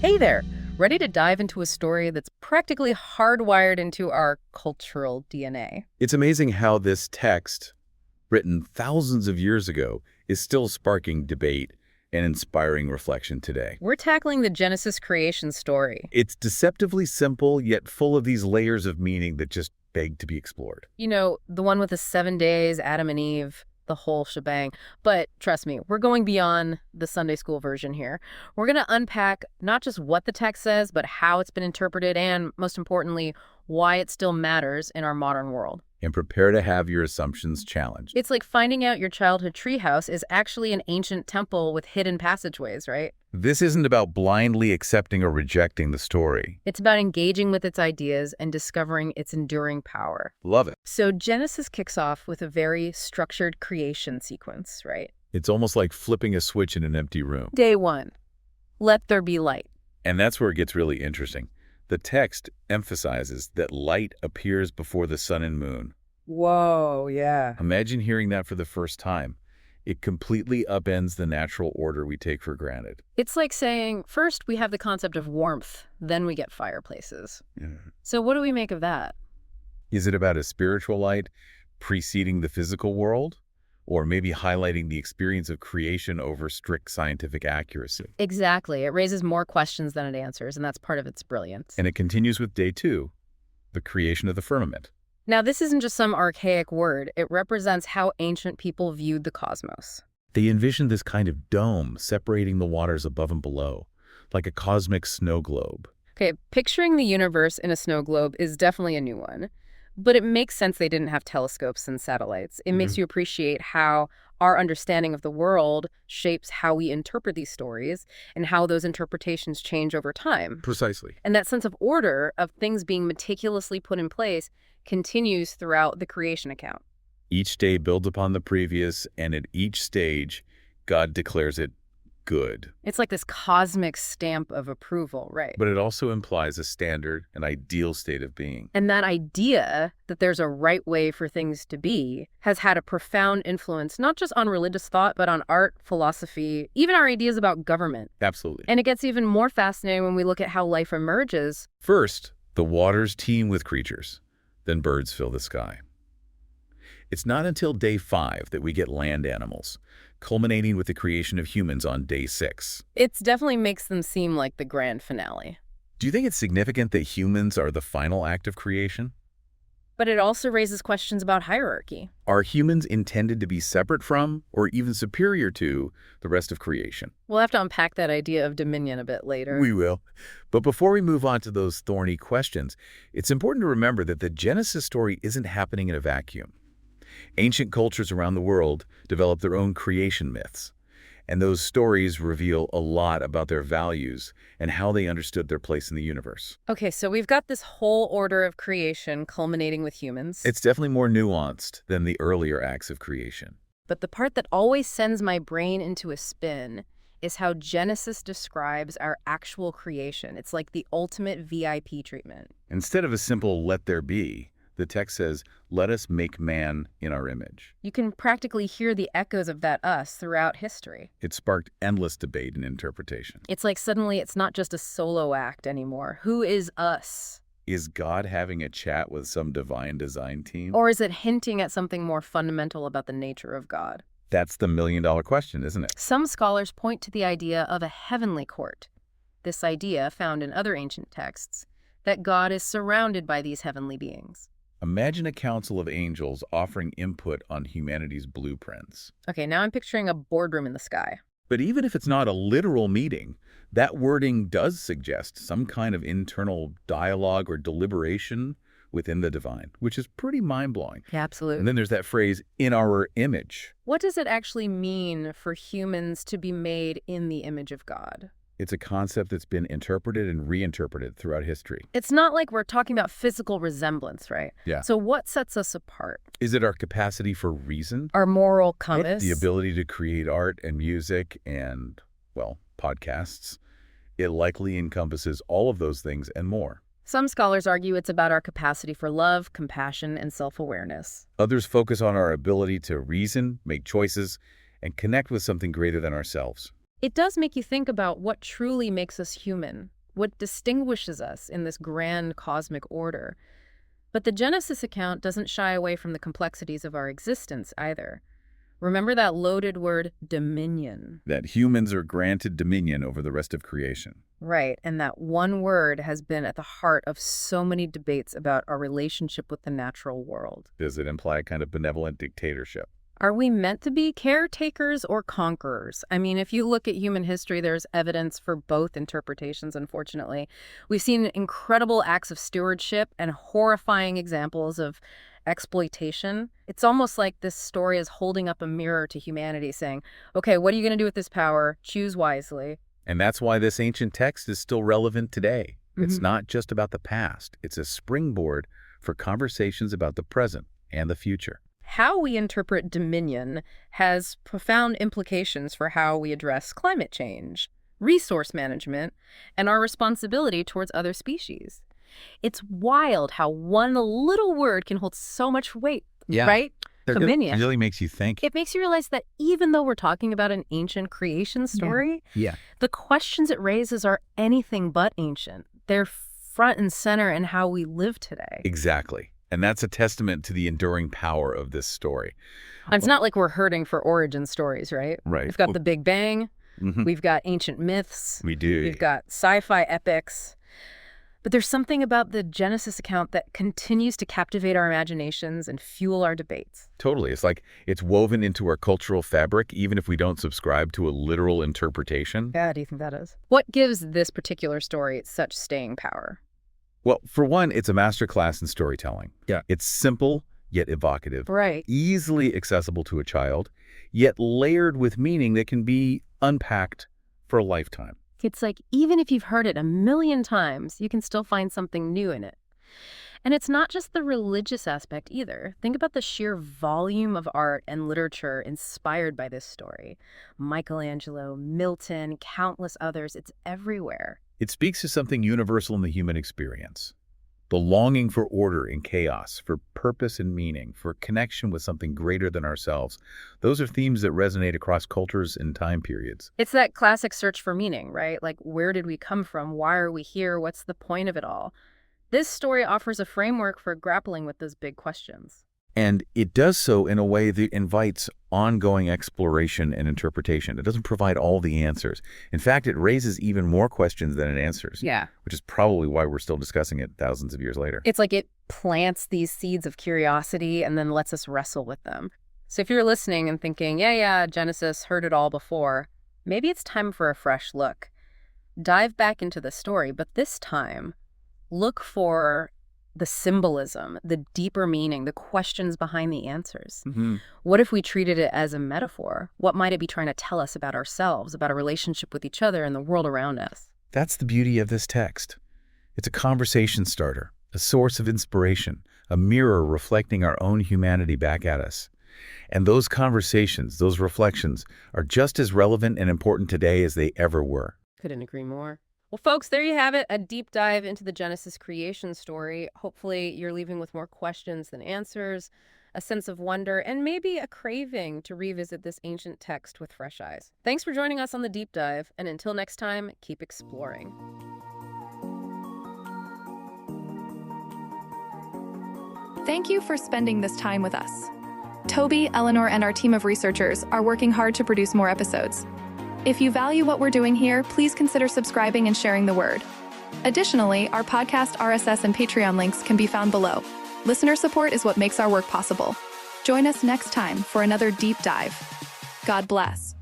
Hey there! Ready to dive into a story that's practically hardwired into our cultural DNA? It's amazing how this text, written thousands of years ago, is still sparking debate and inspiring reflection today. We're tackling the Genesis creation story. It's deceptively simple, yet full of these layers of meaning that just beg to be explored. You know, the one with the 7 days, Adam and Eve, the whole shebang. But trust me, we're going beyond the Sunday school version here. We're going to unpack not just what the text says, but how it's been interpreted and, most importantly, why it still matters in our modern world. And prepare to have your assumptions challenged. It's like finding out your childhood treehouse is actually an ancient temple with hidden passageways, right? This isn't about blindly accepting or rejecting the story. It's about engaging with its ideas and discovering its enduring power. Love it. So Genesis kicks off with a very structured creation sequence, right? It's almost like flipping a switch in an empty room. Day 1, let there be light. And that's where it gets really interesting. The text emphasizes that light appears before the sun and moon. Whoa, yeah. Imagine hearing that for the first time. It completely upends the natural order we take for granted. It's like saying, first we have the concept of warmth, then we get fireplaces. Yeah. So what do we make of that? Is it about a spiritual light preceding the physical world? Or maybe highlighting the experience of creation over strict scientific accuracy? Exactly. It raises more questions than it answers, and that's part of its brilliance. And it continues with day 2, the creation of the firmament. Now, this isn't just some archaic word. It represents how ancient people viewed the cosmos. They envisioned this kind of dome separating the waters above and below, like a cosmic snow globe. Okay, picturing the universe in a snow globe is definitely a new one. But it makes sense they didn't have telescopes and satellites. It makes you appreciate how our understanding of the world shapes how we interpret these stories and how those interpretations change over time. Precisely. And that sense of order, of things being meticulously put in place, continues throughout the creation account. Each day builds upon the previous, and at each stage, God declares it good. It's like this cosmic stamp of approval, right? But it also implies a standard, an ideal state of being. And that idea that there's a right way for things to be has had a profound influence, not just on religious thought, but on art, philosophy, even our ideas about government. Absolutely. And it gets even more fascinating when we look at how life emerges. First, the waters teem with creatures. Then birds fill the sky. It's not until day 5 that we get land animals, culminating with the creation of humans on day 6. It definitely makes them seem like the grand finale. Do you think it's significant that humans are the final act of creation? But it also raises questions about hierarchy. Are humans intended to be separate from, or even superior to, the rest of creation? We'll have to unpack that idea of dominion a bit later. We will. But before we move on to those thorny questions, it's important to remember that the Genesis story isn't happening in a vacuum. Ancient cultures around the world developed their own creation myths, and those stories reveal a lot about their values and how they understood their place in the universe. Okay, so we've got this whole order of creation culminating with humans. It's definitely more nuanced than the earlier acts of creation. But the part that always sends my brain into a spin is how Genesis describes our actual creation. It's like the ultimate VIP treatment. Instead of a simple "let there be," the text says, "Let us make man in our image." You can practically hear the echoes of that us throughout history. It sparked endless debate and interpretation. It's like suddenly it's not just a solo act anymore. Who is us? Is God having a chat with some divine design team? Or is it hinting at something more fundamental about the nature of God? That's the million-dollar question, isn't it? Some scholars point to the idea of a heavenly court. This idea, found in other ancient texts, that God is surrounded by these heavenly beings. Imagine a council of angels offering input on humanity's blueprints. Okay, now I'm picturing a boardroom in the sky. But even if it's not a literal meeting, that wording does suggest some kind of internal dialogue or deliberation within the divine, which is pretty mind-blowing. Yeah, absolutely. And then there's that phrase, "in our image." What does it actually mean for humans to be made in the image of God? It's a concept that's been interpreted and reinterpreted throughout history. It's not like we're talking about physical resemblance, right? Yeah. So what sets us apart? Is it our capacity for reason? Our moral compass? The ability to create art and music and, well, podcasts? It likely encompasses all of those things and more. Some scholars argue it's about our capacity for love, compassion, and self-awareness. Others focus on our ability to reason, make choices, and connect with something greater than ourselves. It does make you think about what truly makes us human, what distinguishes us in this grand cosmic order. But the Genesis account doesn't shy away from the complexities of our existence either. Remember that loaded word, dominion. That humans are granted dominion over the rest of creation. Right, and that one word has been at the heart of so many debates about our relationship with the natural world. Does it imply a kind of benevolent dictatorship? Are we meant to be caretakers or conquerors? I mean, if you look at human history, there's evidence for both interpretations, unfortunately. We've seen incredible acts of stewardship and horrifying examples of exploitation. It's almost like this story is holding up a mirror to humanity saying, okay, what are you going to do with this power? Choose wisely. And that's why this ancient text is still relevant today. It's not just about the past. It's a springboard for conversations about the present and the future. How we interpret dominion has profound implications for how we address climate change, resource management, and our responsibility towards other species. It's wild how one little word can hold so much weight, right? Dominion. It really makes you think. It makes you realize that even though we're talking about an ancient creation story, the questions it raises are anything but ancient. They're front and center in how we live today. Exactly. And that's a testament to the enduring power of this story. And it's not like we're hurting for origin stories, right? Right. We've got the Big Bang. We've got ancient myths. We do. We've got sci-fi epics. But there's something about the Genesis account that continues to captivate our imaginations and fuel our debates. Totally. It's like it's woven into our cultural fabric, even if we don't subscribe to a literal interpretation. Yeah, do you think that is? What gives this particular story such staying power? Well, for one, it's a masterclass in storytelling. It's simple, yet evocative. Right. Easily accessible to a child, yet layered with meaning that can be unpacked for a lifetime. It's like even if you've heard it a million times, you can still find something new in it. And it's not just the religious aspect either. Think about the sheer volume of art and literature inspired by this story. Michelangelo, Milton, countless others, it's everywhere. It speaks to something universal in the human experience. The longing for order in chaos, for purpose and meaning, for connection with something greater than ourselves. Those are themes that resonate across cultures and time periods. It's that classic search for meaning, right? Like, where did we come from? Why are we here? What's the point of it all? This story offers a framework for grappling with those big questions. And it does so in a way that invites ongoing exploration and interpretation. It doesn't provide all the answers. In fact, it raises even more questions than it answers. Yeah. Which is probably why we're still discussing it thousands of years later. It's like it plants these seeds of curiosity and then lets us wrestle with them. So if you're listening and thinking, yeah, Genesis, heard it all before, maybe it's time for a fresh look. Dive back into the story, but this time, look for the symbolism, the deeper meaning, the questions behind the answers. What if we treated it as a metaphor? What might it be trying to tell us about ourselves, about our relationship with each other and the world around us? That's the beauty of this text. It's a conversation starter, a source of inspiration, a mirror reflecting our own humanity back at us. And those conversations, those reflections, are just as relevant and important today as they ever were. Couldn't agree more. Well, folks, there you have it, a deep dive into the Genesis creation story. Hopefully you're leaving with more questions than answers, a sense of wonder, and maybe a craving to revisit this ancient text with fresh eyes. Thanks for joining us on the deep dive, and until next time, keep exploring. Thank you for spending this time with us. Toby, Eleanor, and our team of researchers are working hard to produce more episodes. If you value what we're doing here, please consider subscribing and sharing the word. Additionally, our podcast, RSS, and Patreon links can be found below. Listener support is what makes our work possible. Join us next time for another deep dive. God bless.